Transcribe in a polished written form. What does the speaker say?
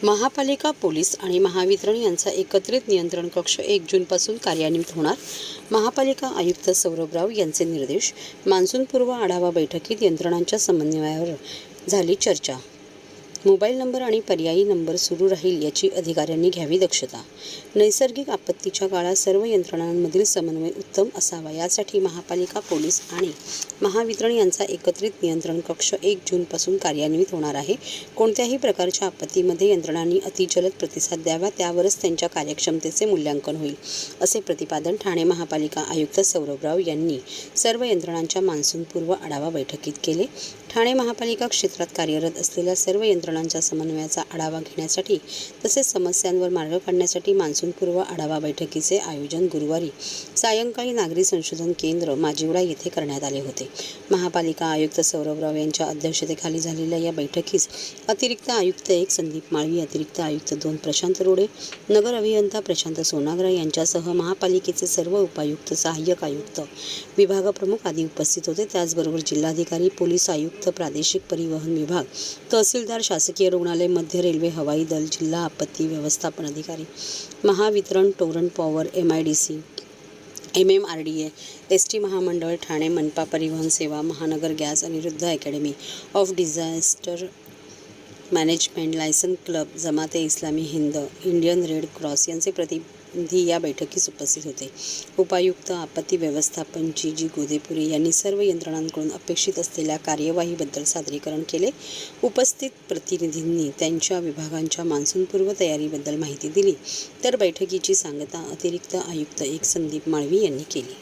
महापालिका पोलीस आणि महावितरण यांचा एकत्रित नियंत्रण कक्ष 1 जूनपासून कार्यान्वित होणार. महापालिका आयुक्त सौरभ राव यांचे निर्देश. मान्सूनपूर्व आढावा बैठकीत यंत्रणांच्या समन्वयावर झाली चर्चा. मोबाईल नंबर आणि पर्यायी नंबर सुरू राहील याची अधिकाऱ्यांनी घ्यावी दक्षता. नैसर्गिक आपत्तीच्या काळात सर्व यंत्रणांमधील समन्वय उत्तम असावा यासाठी महापालिका पोलीस आणि महावितरण यांचा एकत्रित नियंत्रण कक्ष 1 जूनपासून कार्यान्वित होणार आहे. कोणत्याही प्रकारच्या आपत्तीमध्ये यंत्रणांनी अतिजलद प्रतिसाद द्यावा, त्यावरच त्यांच्या कार्यक्षमतेचे मूल्यांकन होईल, असे प्रतिपादन ठाणे महापालिका आयुक्त सौरभ राव यांनी सर्व यंत्रणांच्या मान्सूनपूर्व आढावा बैठकीत केले. ठाणे महापालिका क्षेत्रात कार्यरत असलेल्या सर्व यंत्रणांच्या समन्वयाचा आढावा घेण्यासाठी तसेच समस्यांवर मार्ग काढण्यासाठी मान्सूनपूर्व आढावा बैठकीचे आयोजन गुरुवारी सायंकाळी नागरी संशोधन केंद्र माजिवडा येथे करण्यात आले होते. महापालिका आयुक्त सौरभ राव यांच्या अध्यक्षतेखाली झालेल्या या बैठकीस अतिरिक्त आयुक्त 1 संदीप माळवी, अतिरिक्त आयुक्त 2 प्रशांत रोडे, नगर अभियंता प्रशांत सोनाग्रा यांच्यासह महापालिकेचे सर्व उपायुक्त, सहाय्यक आयुक्त, विभागप्रमुख आदी उपस्थित होते. त्याचबरोबर जिल्हाधिकारी, पोलीस आयुक्त, प्रादेशिक परिवहन विभाग, तहसीलदार, शासकीय रुग्णालय, मध्य रेल्वे, हवाई दल, जिल्हा आपत्ती व्यवस्थापन अधिकारी, Mahavitaran, torrent power, MIDC, MMRDA, ST महामंडळ, ठाणे मनपा परिवहन सेवा, Mahanagar gas, Aniruddha academy of disaster management, लायसन club, Jamaate Islami Hind, Indian red cross यांचे प्रतिनिधी या बैठकीस उपस्थित होते. उपायुक्त आपत्ती व्यवस्थापन GG गोदेपुरे यांनी सर्व यंत्रणांकडून अपेक्षित असलेल्या कार्यवाहीबद्दल सादरीकरण केले. उपस्थित प्रतिनिधींनी त्यांच्या विभागांच्या मान्सूनपूर्व तयारीबद्दल माहिती दिली, तर बैठकीची सांगता अतिरिक्त आयुक्त 1 संदीप माळवी यांनी केली.